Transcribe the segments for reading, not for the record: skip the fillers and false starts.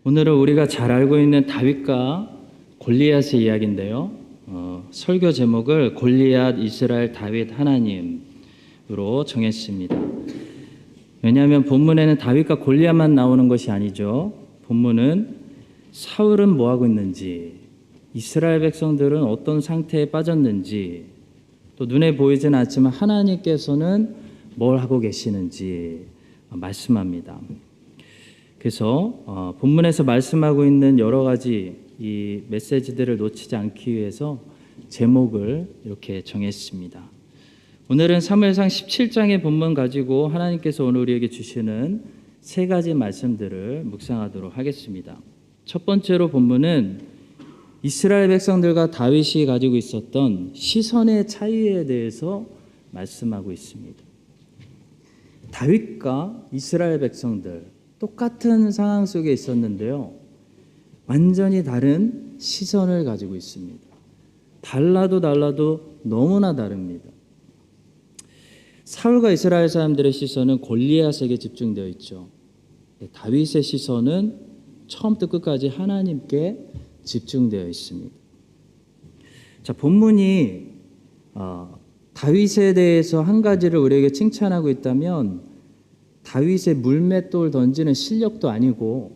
오늘은 우리가 잘 알고 있는 다윗과 골리앗의 이야기인데요. 설교 제목을 골리앗, 이스라엘, 다윗, 하나님으로 정했습니다. 왜냐하면 본문에는 다윗과 골리앗만 나오는 것이 아니죠. 본문은 사울은 뭐하고 있는지, 이스라엘 백성들은 어떤 상태에 빠졌는지, 또 눈에 보이지는 않지만 하나님께서는 뭘 하고 계시는지 말씀합니다. 그래서 본문에서 말씀하고 있는 여러 가지 이 메시지들을 놓치지 않기 위해서 제목을 이렇게 정했습니다. 오늘은 사무엘상 17장의 본문 가지고 하나님께서 오늘 우리에게 주시는 세 가지 말씀들을 묵상하도록 하겠습니다. 첫 번째로 본문은 이스라엘 백성들과 다윗이 가지고 있었던 시선의 차이에 대해서 말씀하고 있습니다. 다윗과 이스라엘 백성들 똑같은 상황 속에 있었는데요. 완전히 다른 시선을 가지고 있습니다. 달라도 너무나 다릅니다. 사울과 이스라엘 사람들의 시선은 골리앗에게 집중되어 있죠. 다윗의 시선은 처음부터 끝까지 하나님께 집중되어 있습니다. 자, 본문이 다윗에 대해서 한 가지를 우리에게 칭찬하고 있다면 다윗의 물맷돌 던지는 실력도 아니고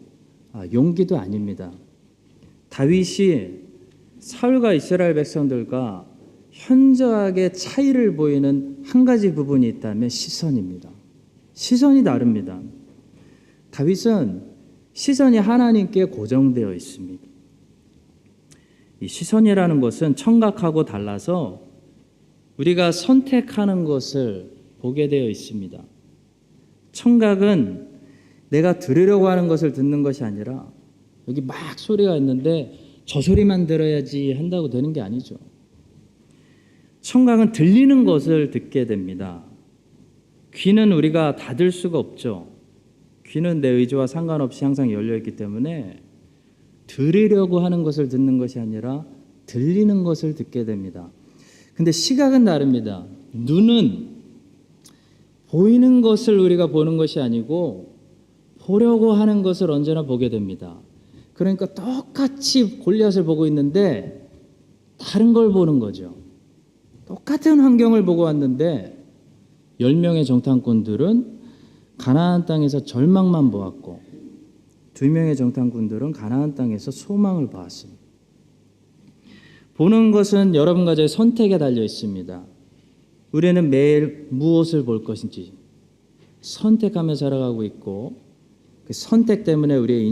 용기도 아닙니다. 다윗이 사울과 이스라엘 백성들과 현저하게 차이를 보이는 한 가지 부분이 있다면 시선입니다. 시선이 다릅니다. 다윗은 시선이 하나님께 고정되어 있습니다. 이 시선이라는 것은 청각하고 달라서 우리가 선택하는 것을 보게 되어 있습니다. 청각은 내가 들으려고 하는 것을 듣는 것이 아니라 여기 막 소리가 있는데 저 소리만 들어야지 한다고 되는 게 아니죠. 청각은 들리는 것을 듣게 됩니다. 귀는 우리가 닫을 수가 없죠. 귀는 내 의지와 상관없이 항상 열려있기 때문에 들으려고 하는 것을 듣는 것이 아니라 들리는 것을 듣게 됩니다. 근데 시각은 다릅니다. 눈은 보이는 것을 우리가 보는 것이 아니고 보려고 하는 것을 언제나 보게 됩니다. 그러니까 똑같이 골리앗을 보고 있는데 다른 걸 보는 거죠. 똑같은 환경을 보고 왔는데 10명의 정탐꾼들은 가나안 땅에서 절망만 보았고 2명의 정탐꾼들은 가나안 땅에서 소망을 보았습니다. 보는 것은 여러분과 저의 선택에 달려 있습니다. 우리는 매일 무엇을 볼 것인지 선택하며 살아가고 있고 그 선택 때문에 우리의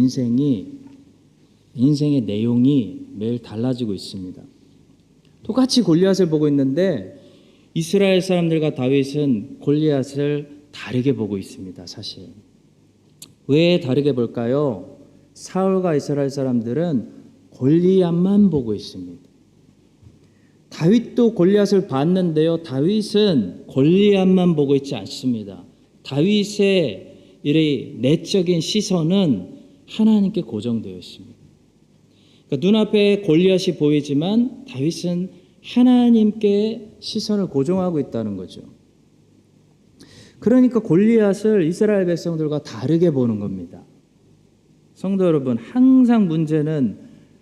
인생의 내용이 매일 달라지고 있습니다. 똑같이 골리앗을 보고 있는데 이스라엘 사람들과 다윗은 골리앗을 다르게 보고 있습니다. 사실 왜 다르게 볼까요? 사울과 이스라엘 사람들은 골리앗만 보고 있습니다. 다윗도 골리앗을 봤는데요. 다윗은 골리앗만 보고 있지 않습니다. 다윗의 이 내적인 시선은 하나님께 고정되어 있습니다. 그러니까 눈앞에 골리앗이 보이지만 다윗은 하나님께 시선을 고정하고 있다는 거죠. 그러니까 골리앗을 이스라엘 백성들과 다르게 보는 겁니다. 성도 여러분, 항상 문제는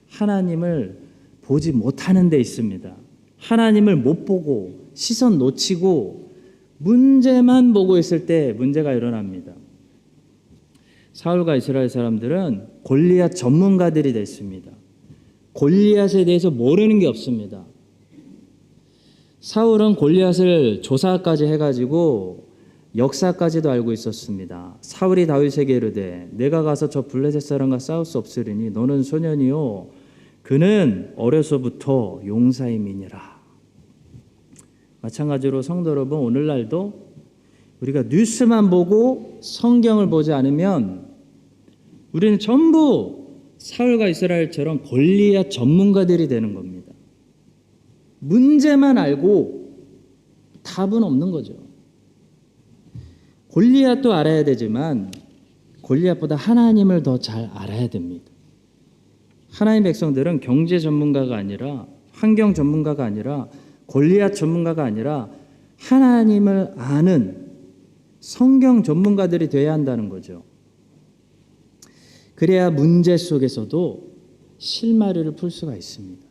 하나님을 보지 못하는 데 있습니다. 하나님을 못 보고 시선 놓치고 문제만 보고 있을 때 문제가 일어납니다. 사울과 이스라엘 사람들은 골리앗 전문가들이 됐습니다. 골리앗에 대해서 모르는 게 없습니다. 사울은 골리앗을 조사까지 해가지고 역사까지도 알고 있었습니다. 사울이 다윗에게 이르되 내가 가서 저 블레셋 사람과 싸울 수 없으리니 너는 소년이요 그는 어려서부터 용사임이니라. 마찬가지로 성도 여러분, 오늘날도 우리가 뉴스만 보고 성경을 보지 않으면 우리는 전부 사울과 이스라엘처럼 골리앗 전문가들이 되는 겁니다. 문제만 알고 답은 없는 거죠. 골리앗도 알아야 되지만 골리앗보다 하나님을 더 잘 알아야 됩니다. 하나님 백성들은 경제 전문가가 아니라 환경 전문가가 아니라 골리앗 전문가가 아니라 하나님을 아는 성경 전문가들이 되어야 한다는 거죠. 그래야 문제 속에서도 실마리를 풀 수가 있습니다.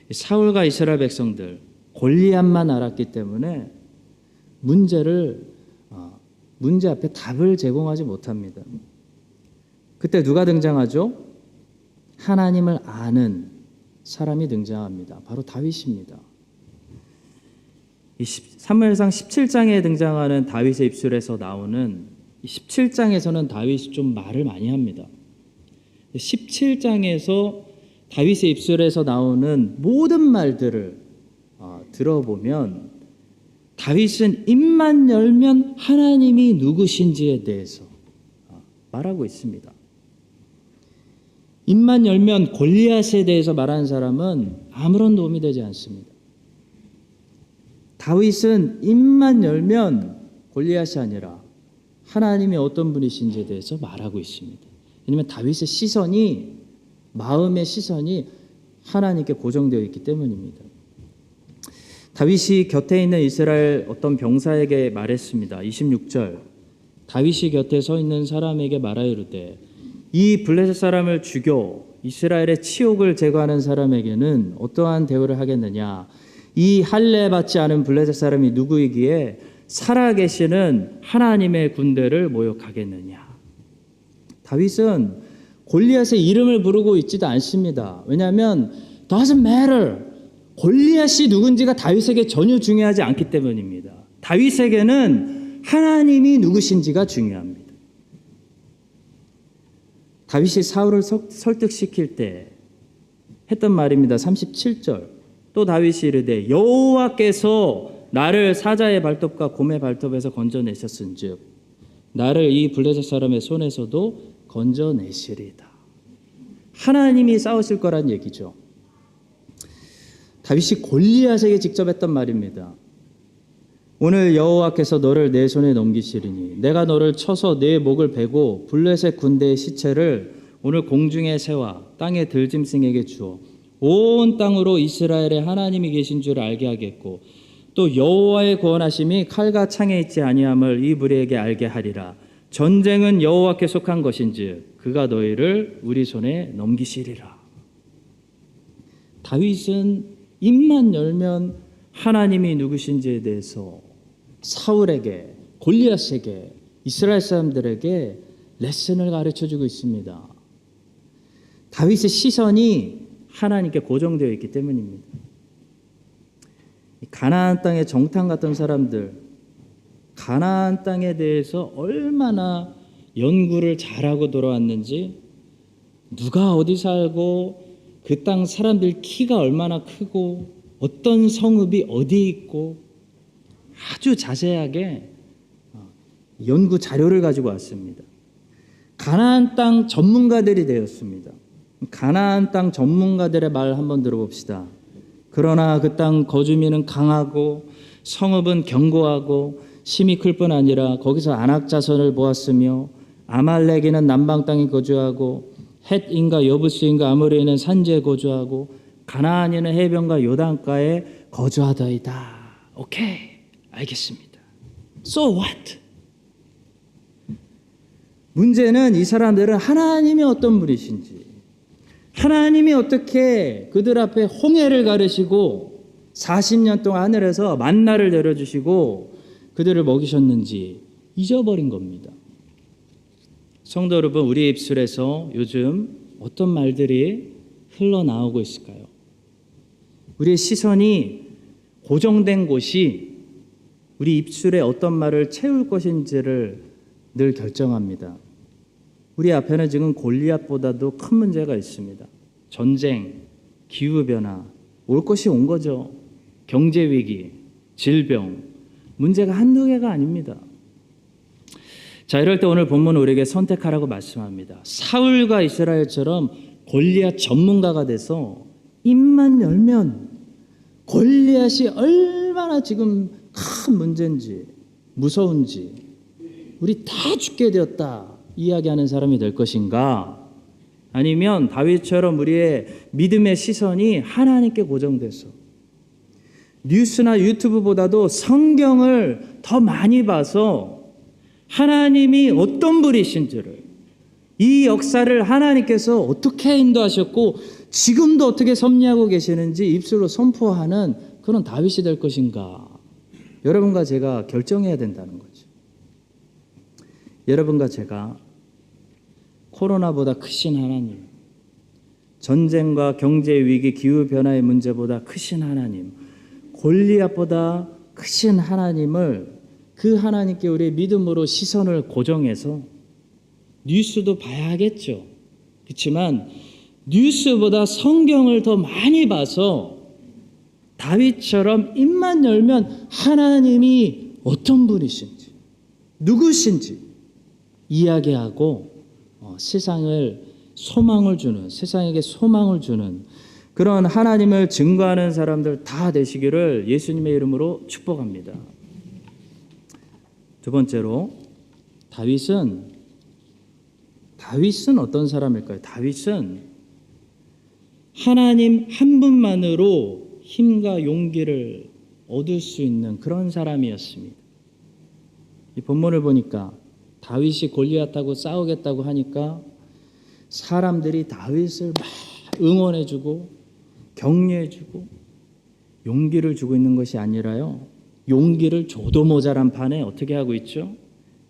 사울과 이스라엘 백성들 골리앗만 알았기 때문에 문제 앞에 답을 제공하지 못합니다. 그때 누가 등장하죠? 하나님을 아는 사람이 등장합니다. 바로 다윗입니다. 이 사무엘상 17장에 등장하는 다윗의 입술에서 나오는 17장에서는 다윗이 좀 말을 많이 합니다. 17장에서 다윗의 입술에서 나오는 모든 말들을 들어보면 다윗은 입만 열면 하나님이 누구신지에 대해서 말하고 있습니다. 입만 열면 골리앗에 대해서 말하는 사람은 아무런 도움이 되지 않습니다. 다윗은 입만 열면 골리앗이 아니라 하나님이 어떤 분이신지에 대해서 말하고 있습니다. 왜냐하면 다윗의 시선이, 마음의 시선이 하나님께 고정되어 있기 때문입니다. 다윗이 곁에 있는 이스라엘 어떤 병사에게 말했습니다. 26절, 다윗이 곁에 서 있는 사람에게 말하여 이르되 이 블레셋 사람을 죽여 이스라엘의 치욕을 제거하는 사람에게는 어떠한 대우를 하겠느냐? 이 할례 받지 않은 블레셋 사람이 누구이기에 살아계시는 하나님의 군대를 모욕하겠느냐? 다윗은 골리앗의 이름을 부르고 있지도 않습니다. 왜냐하면 doesn't matter. 골리앗이 누군지가 다윗에게 전혀 중요하지 않기 때문입니다. 다윗에게는 하나님이 누구신지가 중요합니다. 다윗이 사울을 설득시킬 때 했던 말입니다. 37절. 또 다윗이 이르되 여호와께서 나를 사자의 발톱과 곰의 발톱에서 건져내셨은즉 나를 이 블레셋 사람의 손에서도 건져내시리다. 하나님이 싸우실 거란 얘기죠. 다윗이 골리앗에게 직접 했던 말입니다. 오늘 여호와께서 너를 내 손에 넘기시리니 내가 너를 쳐서 내 목을 베고 블레셋 군대의 시체를 오늘 공중의 새와 땅의 들짐승에게 주어 온 땅으로 이스라엘의 하나님이 계신 줄 알게 하겠고 또 여호와의 구원하심이 칼과 창에 있지 아니함을 이 무리에게 알게 하리라. 전쟁은 여호와께 속한 것인즉 그가 너희를 우리 손에 넘기시리라. 다윗은 입만 열면 하나님이 누구신지에 대해서 사울에게, 골리앗에게, 이스라엘 사람들에게 레슨을 가르쳐주고 있습니다. 다윗의 시선이 하나님께 고정되어 있기 때문입니다. 가나안 땅의 정탐 같은 사람들, 가나안 땅에 대해서 얼마나 연구를 잘하고 돌아왔는지, 누가 어디 살고 그 땅 사람들 키가 얼마나 크고 어떤 성읍이 어디 있고 아주 자세하게 연구 자료를 가지고 왔습니다. 가나안 땅 전문가들이 되었습니다. 가나안 땅 전문가들의 말 한번 들어봅시다. 그러나 그 땅 거주민은 강하고 성읍은 견고하고 심이 클 뿐 아니라 거기서 안악 자손을 보았으며 아말렉인은 남방 땅에 거주하고 헷인과 여부스인과 아모리인은 산지에 거주하고 가나안인은 해변과 요단가에 거주하더이다. 오케이, 알겠습니다. So what? 문제는 이 사람들은 하나님이 어떤 분이신지, 하나님이 어떻게 그들 앞에 홍해를 가르시고 40년 동안 하늘에서 만나를 내려주시고 그들을 먹이셨는지 잊어버린 겁니다. 성도 여러분, 우리 입술에서 요즘 어떤 말들이 흘러나오고 있을까요? 우리의 시선이 고정된 곳이 우리 입술에 어떤 말을 채울 것인지를 늘 결정합니다. 우리 앞에는 지금 골리앗보다도 큰 문제가 있습니다. 전쟁, 기후변화, 올 것이 온 거죠. 경제위기, 질병, 문제가 한두 개가 아닙니다. 자, 이럴 때 오늘 본문은 우리에게 선택하라고 말씀합니다. 사울과 이스라엘처럼 골리앗 전문가가 돼서 입만 열면 골리앗이 얼마나 지금 큰 문제인지 무서운지 우리 다 죽게 되었다 이야기하는 사람이 될 것인가? 아니면 다윗처럼 우리의 믿음의 시선이 하나님께 고정돼서 뉴스나 유튜브보다도 성경을 더 많이 봐서 하나님이 어떤 분이신지를 이 역사를 하나님께서 어떻게 인도하셨고 지금도 어떻게 섭리하고 계시는지 입술로 선포하는 그런 다윗이 될 것인가? 여러분과 제가 결정해야 된다는 거죠. 여러분과 제가 코로나보다 크신 하나님, 전쟁과 경제 위기, 기후 변화의 문제보다 크신 하나님, 골리앗보다 크신 하나님을, 그 하나님께 우리의 믿음으로 시선을 고정해서 뉴스도 봐야겠죠. 그렇지만 뉴스보다 성경을 더 많이 봐서 다윗처럼 입만 열면 하나님이 어떤 분이신지, 누구신지 이야기하고 세상을 소망을 주는, 세상에게 소망을 주는 그런 하나님을 증거하는 사람들 다 되시기를 예수님의 이름으로 축복합니다. 두 번째로, 다윗은 어떤 사람일까요? 다윗은 하나님 한 분만으로 힘과 용기를 얻을 수 있는 그런 사람이었습니다. 이 본문을 보니까 다윗이 골리앗하고 싸우겠다고 하니까 사람들이 다윗을 막 응원해주고 격려해주고 용기를 주고 있는 것이 아니라요, 용기를 줘도 모자란 판에 어떻게 하고 있죠?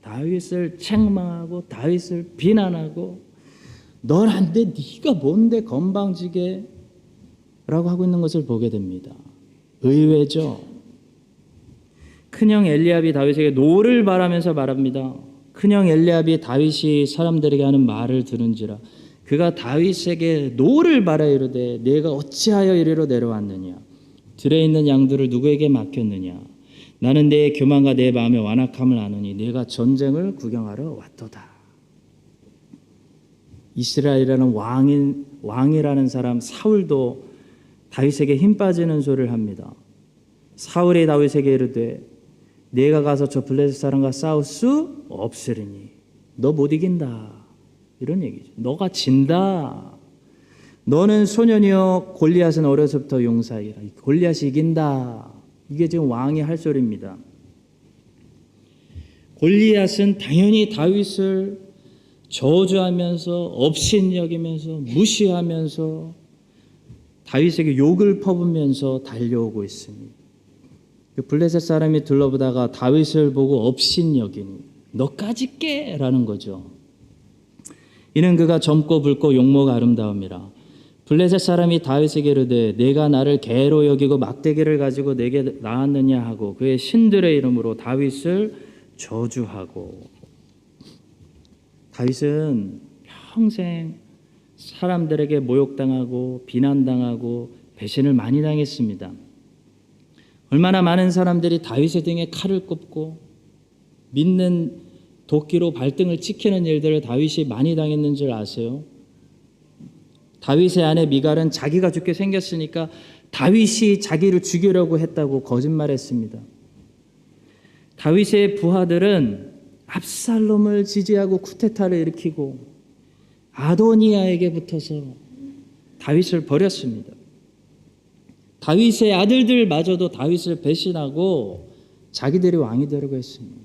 다윗을 책망하고 다윗을 비난하고 넌 안 돼, 네가 뭔데 건방지게 라고 하고 있는 것을 보게 됩니다. 의외죠. 큰형 엘리압이 다윗에게 노를 바라면서 말합니다. 큰형 엘리압이 다윗이 사람들에게 하는 말을 들은지라 그가 다윗에게 노를 바라 이르되 내가 어찌하여 이리로 내려왔느냐, 들에 있는 양들을 누구에게 맡겼느냐, 나는 내 교만과 내 마음의 완악함을 아느니 내가 전쟁을 구경하러 왔도다. 이스라엘이라는 왕이라는 사람 사울도 다윗에게 힘 빠지는 소리를 합니다. 사울이 다윗에게 이르되 내가 가서 저 블레셋 사람과 싸울 수 없으리니 너 못 이긴다, 이런 얘기죠. 너가 진다. 너는 소년이여 골리앗은 어려서부터 용사이라. 골리앗이 이긴다. 이게 지금 왕이 할 소리입니다. 골리앗은 당연히 다윗을 저주하면서 업신여기면서 무시하면서 다윗에게 욕을 퍼부면서 달려오고 있습니다. 그 블레셋 사람이 둘러보다가 다윗을 보고 업신여기니 너까지 깨라는 거죠. 이는 그가 젊고 붉고 용모가 아름다움이라. 블레셋 사람이 다윗에게 이르되 내가 나를 개로 여기고 막대기를 가지고 내게 나왔느냐 하고 그의 신들의 이름으로 다윗을 저주하고. 다윗은 평생 사람들에게 모욕당하고 비난당하고 배신을 많이 당했습니다. 얼마나 많은 사람들이 다윗의 등에 칼을 꼽고 믿는 도끼로 발등을 찍히는 일들을 다윗이 많이 당했는 줄 아세요? 다윗의 아내 미갈은 자기가 죽게 생겼으니까 다윗이 자기를 죽이려고 했다고 거짓말했습니다. 다윗의 부하들은 압살롬을 지지하고 쿠데타를 일으키고 아도니아에게 붙어서 다윗을 버렸습니다. 다윗의 아들들마저도 다윗을 배신하고 자기들이 왕이 되려고 했습니다.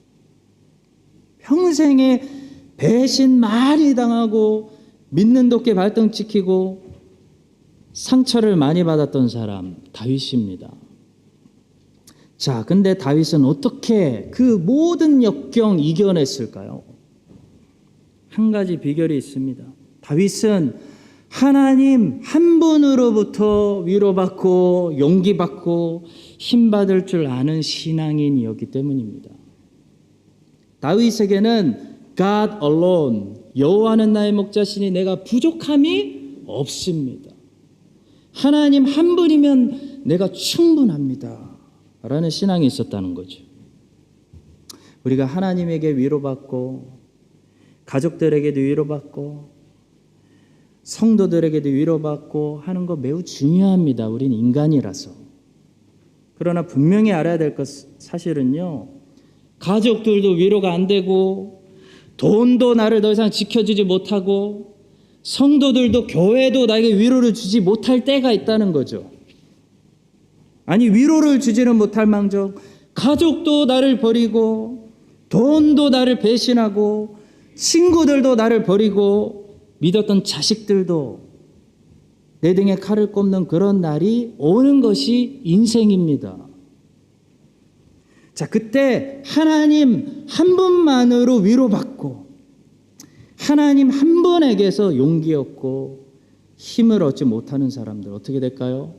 평생에 배신 많이 당하고 믿는 도끼 발등 찍히고 상처를 많이 받았던 사람 다윗입니다. 자, 근데 다윗은 어떻게 그 모든 역경 이겨냈을까요? 한 가지 비결이 있습니다. 다윗은 하나님 한 분으로부터 위로받고 용기받고 힘받을 줄 아는 신앙인이었기 때문입니다. 다윗에게는 God alone, 여호와는 나의 목자시니 내가 부족함이 없습니다. 하나님 한 분이면 내가 충분합니다 라는 신앙이 있었다는 거죠. 우리가 하나님에게 위로받고 가족들에게도 위로받고 성도들에게도 위로받고 하는 거 매우 중요합니다. 우린 인간이라서. 그러나 분명히 알아야 될 것 사실은요, 가족들도 위로가 안 되고 돈도 나를 더 이상 지켜주지 못하고 성도들도 교회도 나에게 위로를 주지 못할 때가 있다는 거죠. 아니, 위로를 주지는 못할 망정 가족도 나를 버리고 돈도 나를 배신하고 친구들도 나를 버리고 믿었던 자식들도 내 등에 칼을 꼽는 그런 날이 오는 것이 인생입니다. 자, 그때 하나님 한 분만으로 위로받고 하나님 한 분에게서 용기 얻고 힘을 얻지 못하는 사람들 어떻게 될까요?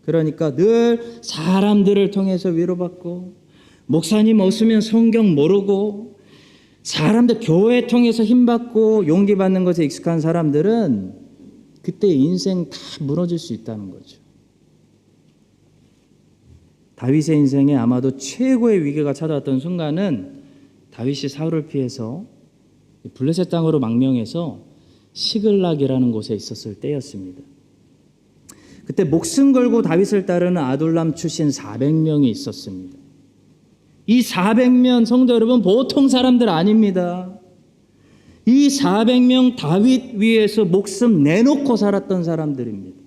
그러니까 늘 사람들을 통해서 위로받고 목사님 없으면 성경 모르고 사람들 교회 통해서 힘받고 용기 받는 것에 익숙한 사람들은 그때 인생 다 무너질 수 있다는 거죠. 다윗의 인생에 아마도 최고의 위기가 찾아왔던 순간은 다윗이 사울을 피해서 블레셋 땅으로 망명해서 시글락이라는 곳에 있었을 때였습니다. 그때 목숨 걸고 다윗을 따르는 아둘람 출신 400명이 있었습니다. 이 400명 성도 여러분 보통 사람들 아닙니다. 이 400명 다윗 위에서 목숨 내놓고 살았던 사람들입니다.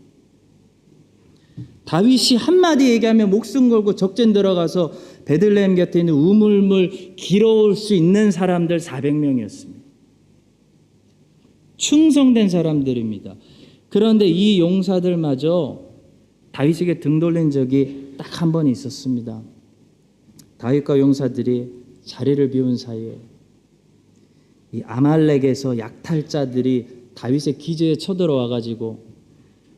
다윗이 한마디 얘기하면 목숨 걸고 적진 들어가서 베들레헴 곁에 있는 우물물 길어올 수 있는 사람들 400명이었습니다. 충성된 사람들입니다. 그런데 이 용사들마저 다윗에게 등 돌린 적이 딱 한 번 있었습니다. 다윗과 용사들이 자리를 비운 사이에 이 아말렉에서 약탈자들이 다윗의 기지에 쳐들어와 가지고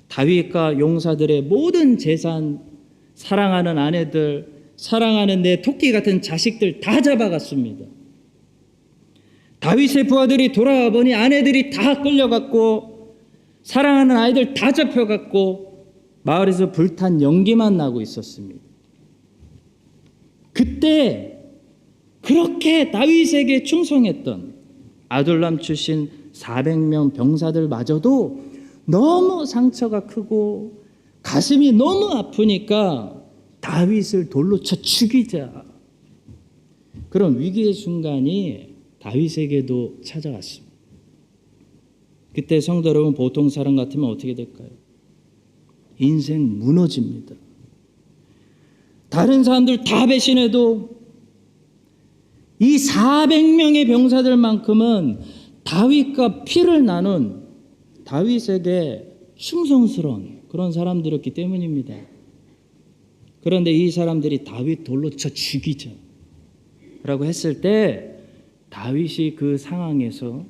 다윗과 용사들의 모든 재산, 사랑하는 아내들, 사랑하는 내 토끼 같은 자식들 다 잡아갔습니다. 다윗의 부하들이 돌아와 보니 아내들이 다 끌려갔고 사랑하는 아이들 다 잡혀갔고 마을에서 불탄 연기만 나고 있었습니다. 그때 그렇게 다윗에게 충성했던 아둘람 출신 400명 병사들마저도 너무 상처가 크고 가슴이 너무 아프니까 다윗을 돌로 쳐 죽이자. 그런 위기의 순간이 다윗에게도 찾아왔습니다. 그때 성도 여러분 보통 사람 같으면 어떻게 될까요? 인생 무너집니다. 다른 사람들 다 배신해도 이 400명의 병사들만큼은 다윗과 피를 나눈 다윗에게 충성스러운 그런 사람들이었기 때문입니다. 그런데 이 사람들이 다윗 돌로 쳐 죽이자 라고 했을 때 다윗이 그 상황에서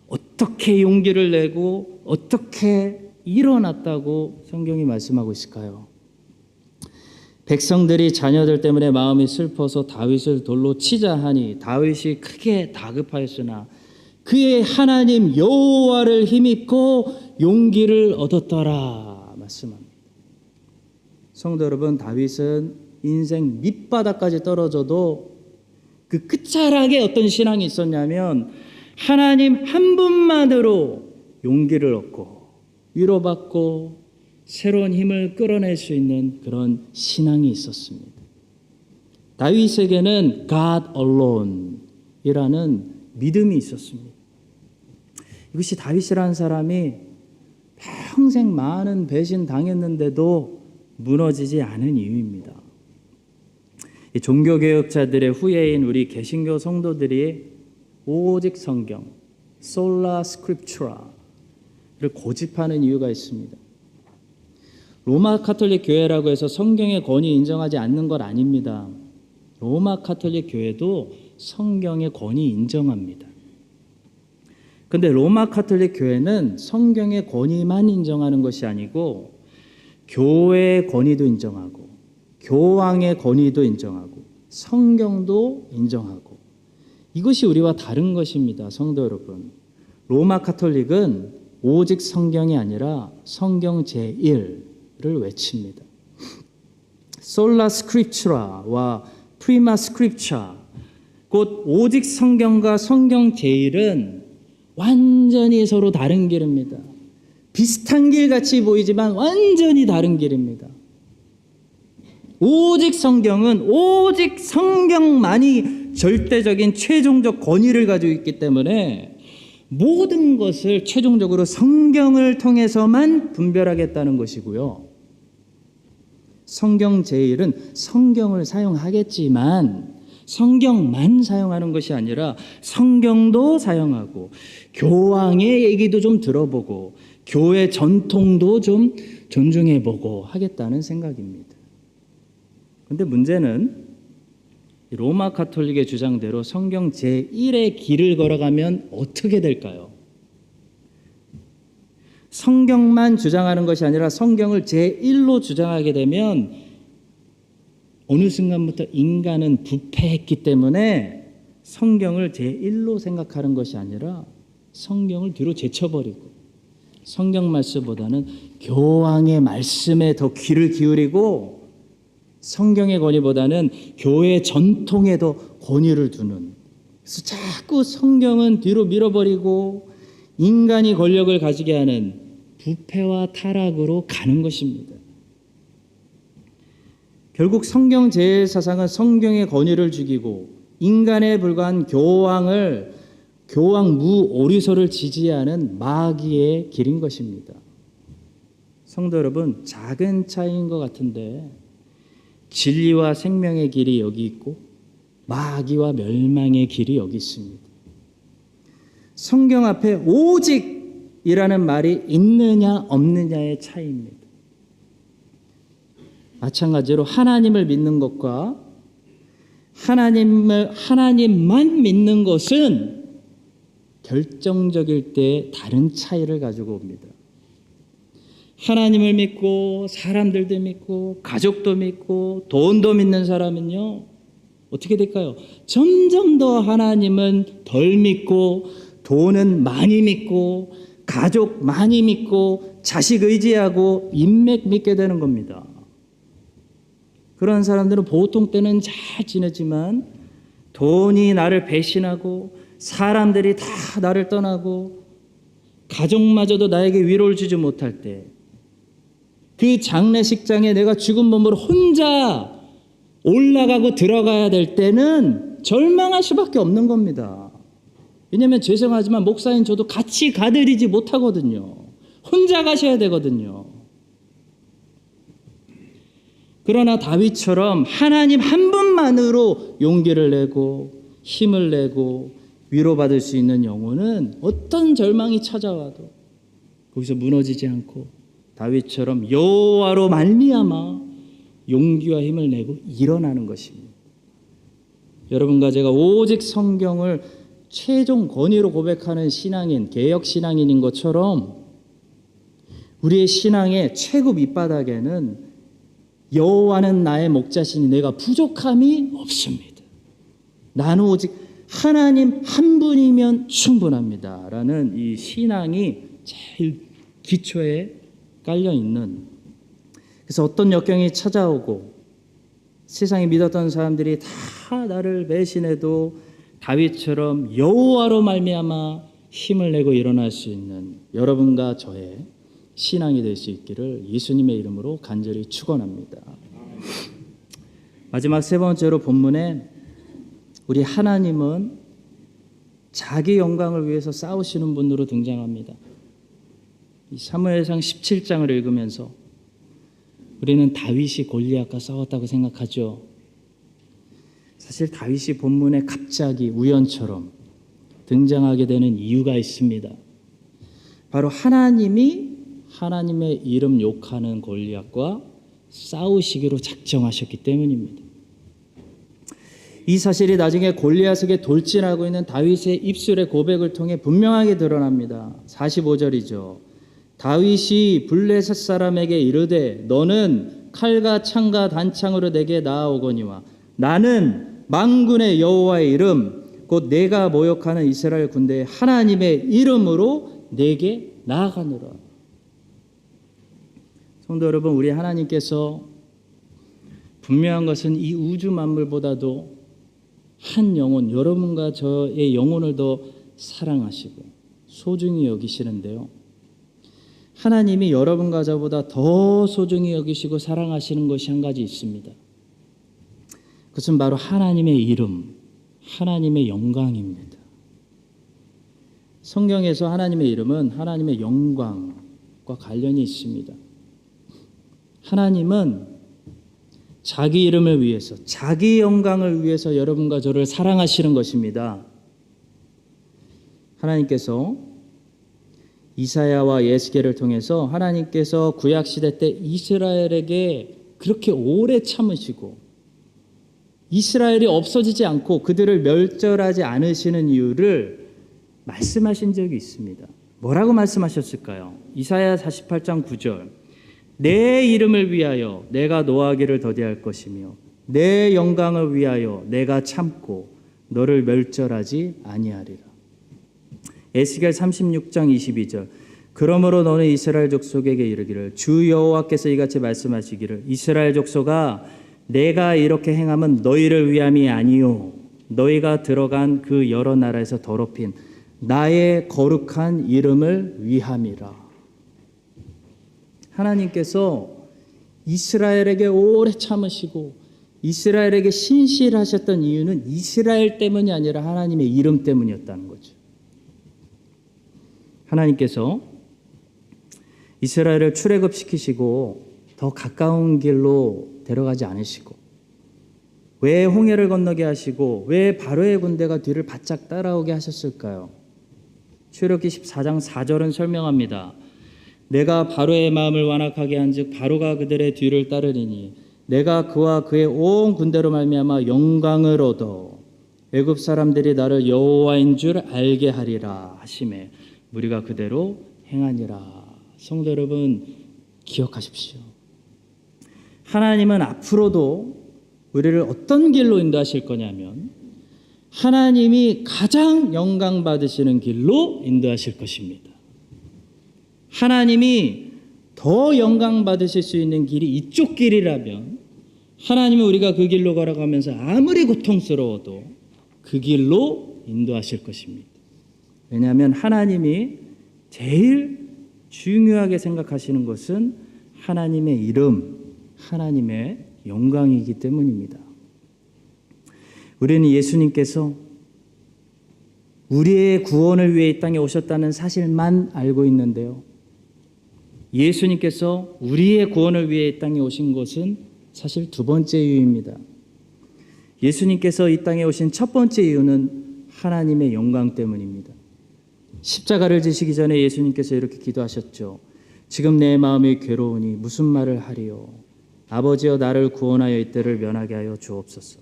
어떻게 용기를 내고 어떻게 일어났다고 성경이 말씀하고 있을까요? 백성들이 자녀들 때문에 마음이 슬퍼서 다윗을 돌로 치자 하니 다윗이 크게 다급하였으나 그의 하나님 여호와를 힘입고 용기를 얻었더라 말씀합니다. 성도 여러분, 다윗은 인생 밑바닥까지 떨어져도 그 끝자락에 어떤 신앙이 있었냐면 하나님 한 분만으로 용기를 얻고 위로받고 새로운 힘을 끌어낼 수 있는 그런 신앙이 있었습니다. 다윗에게는 God Alone이라는 믿음이 있었습니다. 이것이 다윗이라는 사람이 평생 많은 배신 당했는데도 무너지지 않은 이유입니다. 이 종교개혁자들의 후예인 우리 개신교 성도들이 오직 성경, Sola Scriptura를 고집하는 이유가 있습니다. 로마 카톨릭 교회라고 해서 성경의 권위 인정하지 않는 것 아닙니다. 로마 카톨릭 교회도 성경의 권위 인정합니다. 그런데 로마 카톨릭 교회는 성경의 권위만 인정하는 것이 아니고 교회의 권위도 인정하고 교황의 권위도 인정하고 성경도 인정하고 이것이 우리와 다른 것입니다. 성도 여러분, 로마 카톨릭은 오직 성경이 아니라 성경 제1을 외칩니다. 솔라 스크립추라와 프리마 스크립처, 곧 오직 성경과 성경 제1은 완전히 서로 다른 길입니다. 비슷한 길 같이 보이지만 완전히 다른 길입니다. 오직 성경은 오직 성경만이 절대적인 최종적 권위를 가지고 있기 때문에 모든 것을 최종적으로 성경을 통해서만 분별하겠다는 것이고요. 성경 제1은 성경을 사용하겠지만 성경만 사용하는 것이 아니라 성경도 사용하고 교황의 얘기도 좀 들어보고 교회 전통도 좀 존중해보고 하겠다는 생각입니다. 그런데 문제는 로마 가톨릭의 주장대로 성경 제1의 길을 걸어가면 어떻게 될까요? 성경만 주장하는 것이 아니라 성경을 제1로 주장하게 되면 어느 순간부터 인간은 부패했기 때문에 성경을 제1로 생각하는 것이 아니라 성경을 뒤로 제쳐버리고 성경 말씀보다는 교황의 말씀에 더 귀를 기울이고 성경의 권위보다는 교회 전통에 더 권위를 두는, 그래서 자꾸 성경은 뒤로 밀어버리고 인간이 권력을 가지게 하는 부패와 타락으로 가는 것입니다. 결국 성경 제사상은 성경의 권위를 죽이고 인간에 불과한 교황 무오리소를 지지하는 마귀의 길인 것입니다. 성도 여러분, 작은 차이인 것 같은데 진리와 생명의 길이 여기 있고 마귀와 멸망의 길이 여기 있습니다. 성경 앞에 오직이라는 말이 있느냐 없느냐의 차이입니다. 마찬가지로 하나님을 믿는 것과 하나님만 믿는 것은 결정적일 때 다른 차이를 가지고 옵니다. 하나님을 믿고 사람들도 믿고 가족도 믿고 돈도 믿는 사람은요 어떻게 될까요? 점점 더 하나님은 덜 믿고 돈은 많이 믿고 가족 많이 믿고 자식 의지하고 인맥 믿게 되는 겁니다. 그런 사람들은 보통 때는 잘 지내지만 돈이 나를 배신하고 사람들이 다 나를 떠나고 가족마저도 나에게 위로를 주지 못할 때, 그 장례식장에 내가 죽은 몸으로 혼자 올라가고 들어가야 될 때는 절망할 수밖에 없는 겁니다. 왜냐하면 죄송하지만 목사인 저도 같이 가드리지 못하거든요. 혼자 가셔야 되거든요. 그러나 다윗처럼 하나님 한 분만으로 용기를 내고 힘을 내고 위로받을 수 있는 영혼은 어떤 절망이 찾아와도 거기서 무너지지 않고 다윗처럼 여호와로 말미암아 용기와 힘을 내고 일어나는 것입니다. 여러분과 제가 오직 성경을 최종 권위로 고백하는 신앙인, 개혁 신앙인인 것처럼 우리의 신앙의 최고 밑바닥에는 여호와는 나의 목자시니 내가 부족함이 없습니다. 나는 오직 하나님 한 분이면 충분합니다. 라는 이 신앙이 제일 기초에 깔려있는, 그래서 어떤 역경이 찾아오고 세상에 믿었던 사람들이 다 나를 배신해도 다윗처럼 여호와로 말미암아 힘을 내고 일어날 수 있는 여러분과 저의 신앙이 될 수 있기를 예수님의 이름으로 간절히 축원합니다. 마지막 세 번째로 본문에 우리 하나님은 자기 영광을 위해서 싸우시는 분으로 등장합니다. 이 사무엘상 17장을 읽으면서 우리는 다윗이 골리앗과 싸웠다고 생각하죠. 사실 다윗이 본문에 갑자기 우연처럼 등장하게 되는 이유가 있습니다. 바로 하나님의 이름 욕하는 골리앗과 싸우시기로 작정하셨기 때문입니다. 이 사실이 나중에 골리앗에게 돌진하고 있는 다윗의 입술의 고백을 통해 분명하게 드러납니다. 45절이죠. 다윗이 블레셋 사람에게 이르되 너는 칼과 창과 단창으로 내게 나아오거니와 나는 만군의 여호와의 이름 곧 내가 모욕하는 이스라엘 군대의 하나님의 이름으로 내게 나아가노라. 성도 여러분, 우리 하나님께서 분명한 것은 이 우주 만물보다도 한 영혼, 여러분과 저의 영혼을 더 사랑하시고 소중히 여기시는데요. 하나님이 여러분과 저보다 더 소중히 여기시고 사랑하시는 것이 한 가지 있습니다. 그것은 바로 하나님의 이름, 하나님의 영광입니다. 성경에서 하나님의 이름은 하나님의 영광과 관련이 있습니다. 하나님은 자기 이름을 위해서, 자기 영광을 위해서 여러분과 저를 사랑하시는 것입니다. 하나님께서 이사야와 예스겔을 통해서 하나님께서 구약시대 때 이스라엘에게 그렇게 오래 참으시고 이스라엘이 없어지지 않고 그들을 멸절하지 않으시는 이유를 말씀하신 적이 있습니다. 뭐라고 말씀하셨을까요? 이사야 48장 9절. 내 이름을 위하여 내가 노하기를 더디할 것이며 내 영광을 위하여 내가 참고 너를 멸절하지 아니하리라. 에스겔 36장 22절. 그러므로 너는 이스라엘 족속에게 이르기를 주 여호와께서 이같이 말씀하시기를 이스라엘 족속아 내가 이렇게 행함은 너희를 위함이 아니요 너희가 들어간 그 여러 나라에서 더럽힌 나의 거룩한 이름을 위함이라. 하나님께서 이스라엘에게 오래 참으시고 이스라엘에게 신실하셨던 이유는 이스라엘 때문이 아니라 하나님의 이름 때문이었다는 거죠. 하나님께서 이스라엘을 출애굽시키시고 더 가까운 길로 데려가지 않으시고 왜 홍해를 건너게 하시고 왜 바로의 군대가 뒤를 바짝 따라오게 하셨을까요? 출애굽기 14장 4절은 설명합니다. 내가 바로의 마음을 완악하게 한즉 바로가 그들의 뒤를 따르리니 내가 그와 그의 온 군대로 말미암아 영광을 얻어 애굽 사람들이 나를 여호와인 줄 알게 하리라 하시매 우리가 그대로 행하니라. 성도 여러분 기억하십시오. 하나님은 앞으로도 우리를 어떤 길로 인도하실 거냐면 하나님이 가장 영광 받으시는 길로 인도하실 것입니다. 하나님이 더 영광 받으실 수 있는 길이 이쪽 길이라면 하나님은 우리가 그 길로 걸어가면서 아무리 고통스러워도 그 길로 인도하실 것입니다. 왜냐하면 하나님이 제일 중요하게 생각하시는 것은 하나님의 이름, 하나님의 영광이기 때문입니다. 우리는 예수님께서 우리의 구원을 위해 이 땅에 오셨다는 사실만 알고 있는데요. 예수님께서 우리의 구원을 위해 이 땅에 오신 것은 사실 두 번째 이유입니다. 예수님께서 이 땅에 오신 첫 번째 이유는 하나님의 영광 때문입니다. 십자가를 지시기 전에 예수님께서 이렇게 기도하셨죠. 지금 내 마음이 괴로우니 무슨 말을 하리요. 아버지여 나를 구원하여 이때를 면하게 하여 주옵소서.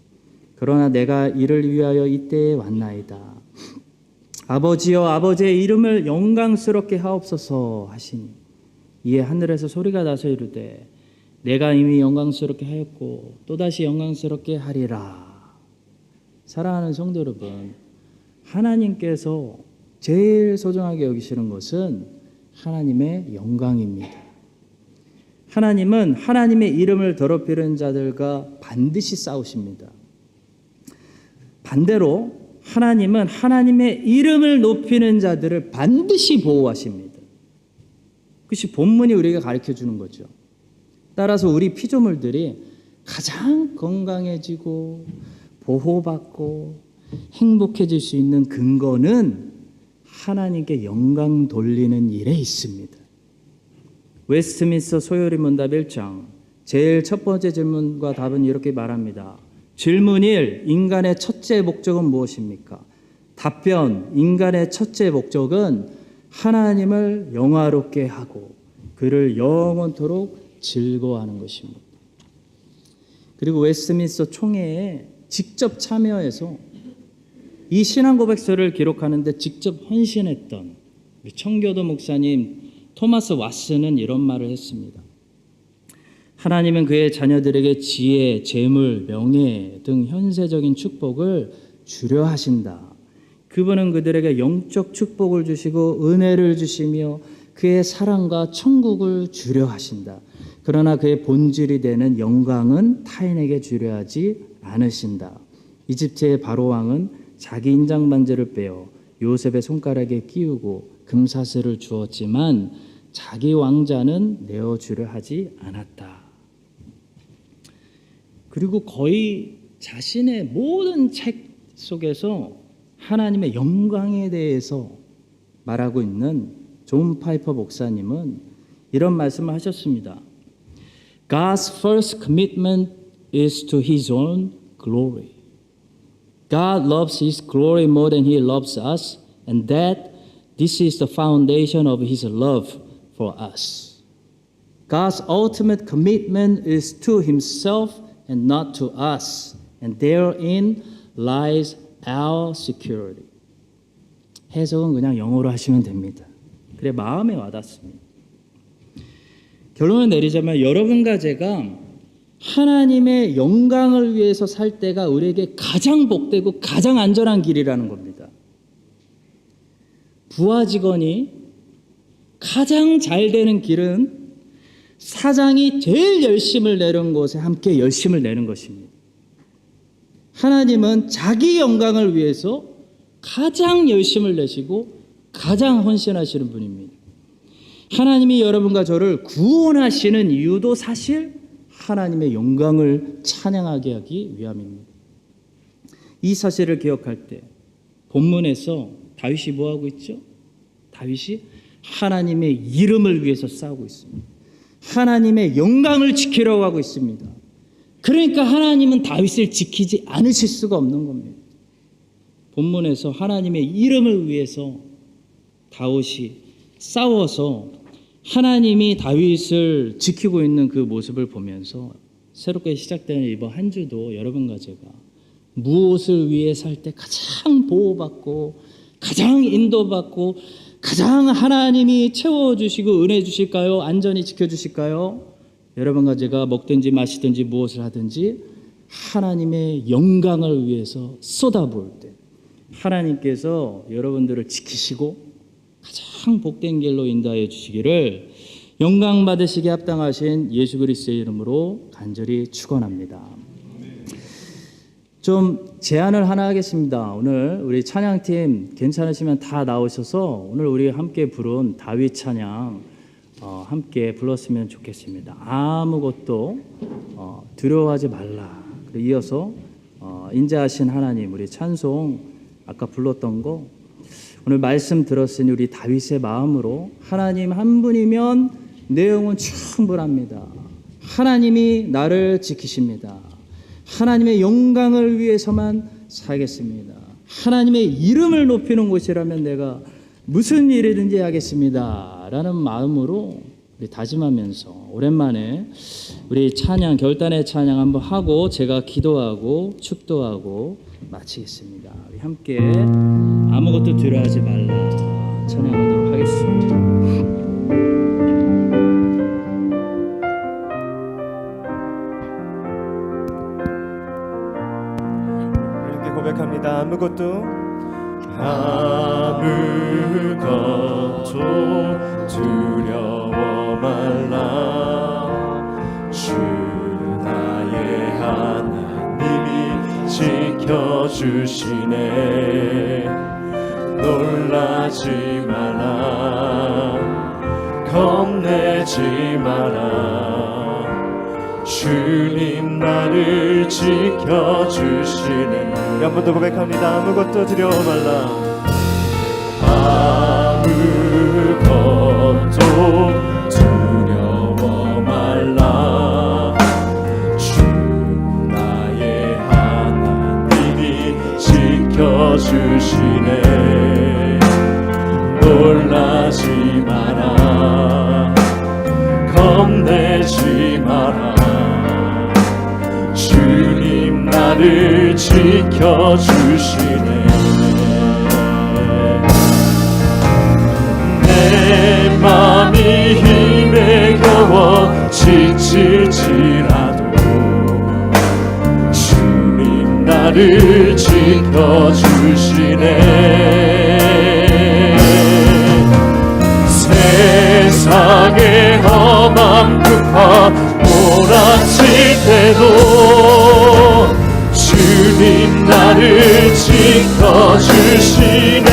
그러나 내가 이를 위하여 이때에 왔나이다. 아버지여 아버지의 이름을 영광스럽게 하옵소서 하시니 이에 하늘에서 소리가 나서 이르되 내가 이미 영광스럽게 하였고 또다시 영광스럽게 하리라. 사랑하는 성도 여러분, 하나님께서 제일 소중하게 여기시는 것은 하나님의 영광입니다. 하나님은 하나님의 이름을 더럽히는 자들과 반드시 싸우십니다. 반대로 하나님은 하나님의 이름을 높이는 자들을 반드시 보호하십니다. 그것이 본문이 우리에게 가르쳐주는 거죠. 따라서 우리 피조물들이 가장 건강해지고 보호받고 행복해질 수 있는 근거는 하나님께 영광 돌리는 일에 있습니다. 웨스트민스터 소요리 문답 1장 제일 첫 번째 질문과 답은 이렇게 말합니다. 질문 1. 인간의 첫째 목적은 무엇입니까? 답변. 인간의 첫째 목적은 하나님을 영화롭게 하고 그를 영원토록 즐거워하는 것입니다. 그리고 웨스트민스터 총회에 직접 참여해서 이 신앙 고백서를 기록하는데 직접 헌신했던 청교도 목사님 토마스 왓슨은 이런 말을 했습니다. 하나님은 그의 자녀들에게 지혜, 재물, 명예 등 현세적인 축복을 주려 하신다. 그분은 그들에게 영적 축복을 주시고 은혜를 주시며 그의 사랑과 천국을 주려 하신다. 그러나 그의 본질이 되는 영광은 타인에게 주려 하지 않으신다. 이집트의 바로 왕은 자기 인장 반지를 빼어 요셉의 손가락에 끼우고 금사슬을 주었지만 자기 왕자는 내어주려 하지 않았다. 그리고 거의 자신의 모든 책 속에서 하나님의 영광에 대해서 말하고 있는 존 파이퍼 목사님은 이런 말씀을 하셨습니다. God's first commitment is to His own glory. God loves His glory more than He loves us, and that this is the foundation of His love for us. God's ultimate commitment is to Himself and not to us, and therein lies our security. 해석은 그냥 영어로 하시면 됩니다. 그래 마음에 와닿습니다. 결론을 내리자면 여러분과 제가 하나님의 영광을 위해서 살 때가 우리에게 가장 복되고 가장 안전한 길이라는 겁니다. 부하 직원이 가장 잘 되는 길은 사장이 제일 열심을 내는 곳에 함께 열심을 내는 것입니다. 하나님은 자기 영광을 위해서 가장 열심을 내시고 가장 헌신하시는 분입니다. 하나님이 여러분과 저를 구원하시는 이유도 사실 하나님의 영광을 찬양하게 하기 위함입니다. 이 사실을 기억할 때 본문에서 다윗이 뭐하고 있죠? 다윗이 하나님의 이름을 위해서 싸우고 있습니다. 하나님의 영광을 지키려고 하고 있습니다. 그러니까 하나님은 다윗을 지키지 않으실 수가 없는 겁니다. 본문에서 하나님의 이름을 위해서 다윗이 싸워서 하나님이 다윗을 지키고 있는 그 모습을 보면서 새롭게 시작되는 이번 한 주도 여러분과 제가 무엇을 위해 살 때 가장 보호받고 가장 인도받고 가장 하나님이 채워주시고 은혜 주실까요? 안전히 지켜주실까요? 여러분과 제가 먹든지 마시든지 무엇을 하든지 하나님의 영광을 위해서 쏟아부을 때 하나님께서 여러분들을 지키시고 가장 복된 길로 인도하여 주시기를 영광 받으시기에 합당하신 예수 그리스도의 이름으로 간절히 축원합니다. 좀 제안을 하나 하겠습니다. 오늘 우리 찬양팀 괜찮으시면 다 나오셔서 오늘 우리 함께 부른 다윗 찬양 함께 불렀으면 좋겠습니다. 아무것도 두려워하지 말라. 이어서 인자하신 하나님 우리 찬송 아까 불렀던 거 오늘 말씀 들었으니 우리 다윗의 마음으로 하나님 한 분이면 내 영은 충분합니다. 하나님이 나를 지키십니다. 하나님의 영광을 위해서만 살겠습니다. 하나님의 이름을 높이는 곳이라면 내가 무슨 일이든지 하겠습니다. 라는 마음으로 우리 다짐하면서 오랜만에 우리 찬양 결단의 찬양 한번 하고 제가 기도하고 축도하고 마치겠습니다. 우리 함께 아무것도 두려워하지 말라 찬양하도록 하겠습니다. 이렇게 고백합니다. 아무것도 두려워 말라. 주 나의 하나님이 지켜주시네. 놀라지 마라. 겁내지 마라. 주님 나를 지켜주시네. 한 번 더 고백합니다. 아무것도 두려워 말라. 아무것도 두려워 말라. 주 나의 하나님이 지켜주시네. 놀라지 마라. 겁내지 마라. 주님 나를 지켜주시네. 내 맘이 힘에 겨워 지칠지라도 주님 나를 지켜주시네. 세상의 험한 풍파 몰아칠 때도 주님 나를 지켜주시네.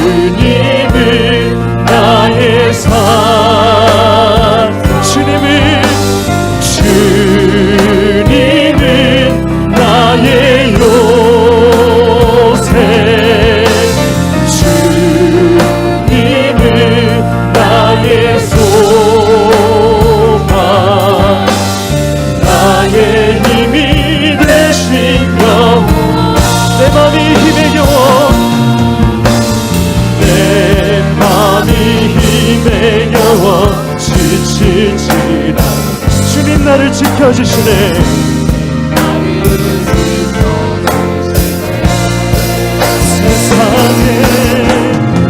주님은 나의 산, 주님은 나의 요새, 주님은 나의 소망. 지켜주시네.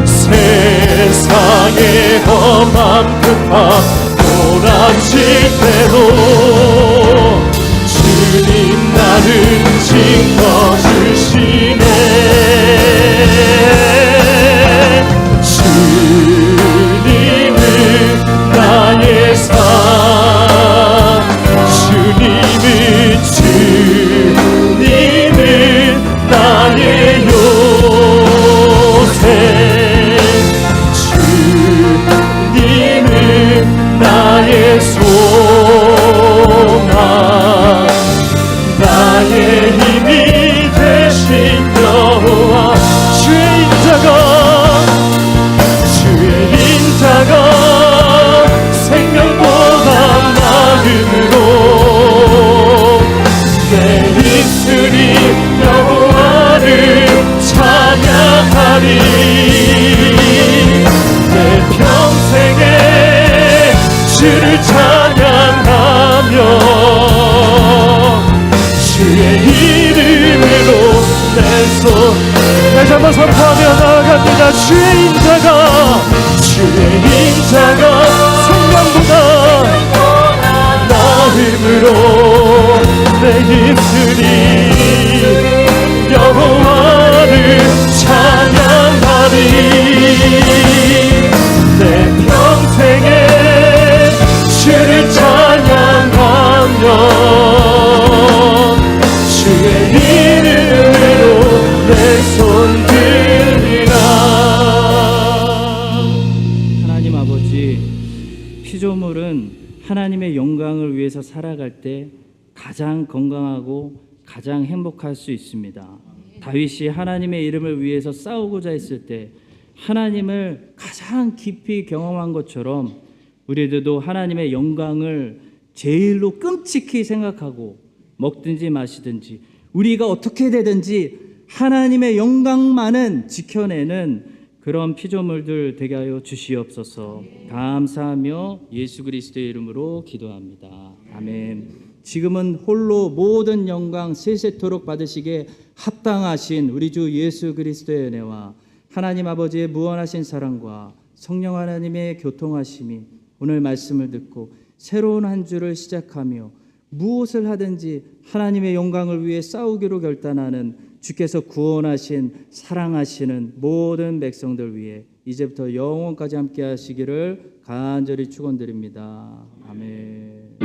세상에 험한 급함 몰아칠 때도 주님 나를 지켜주시네. 주님은 나의 산, 주님은 나의 요새, 주님은 나의 소망, 나의 힘이 되신 여호와. 주의 인자가 생명보다 나음으로 내 입술이 여호와를 찬양하리. 내 평생에 주를 찬양하며 주의 이름으로 내 손 다시 한번 선포하며 나아갑니다. 주의 인자가 생명보다 나음으로 내 입술이 여호와를 찬양하리. 내 평생에 주를 찬양하며 주의 이름으로 내 손 들리라. 하나님 아버지, 피조물은 하나님의 영광을 위해서 살아갈 때 가장 건강하고 가장 행복할 수 있습니다. 다윗이 하나님의 이름을 위해서 싸우고자 했을 때 하나님을 가장 깊이 경험한 것처럼 우리들도 하나님의 영광을 제일로 끔찍히 생각하고 먹든지 마시든지 우리가 어떻게 되든지 하나님의 영광만은 지켜내는 그런 피조물들 되게 하여 주시옵소서. 감사하며 예수 그리스도의 이름으로 기도합니다. 아멘. 지금은 홀로 모든 영광 세세토록 받으시기에 합당하신 우리 주 예수 그리스도의 은혜와 하나님 아버지의 무한하신 사랑과 성령 하나님의 교통하심이 오늘 말씀을 듣고 새로운 한 주를 시작하며 무엇을 하든지 하나님의 영광을 위해 싸우기로 결단하는 주께서 구원하신 사랑하시는 모든 백성들 위해 이제부터 영원까지 함께 하시기를 간절히 축원드립니다. 아멘.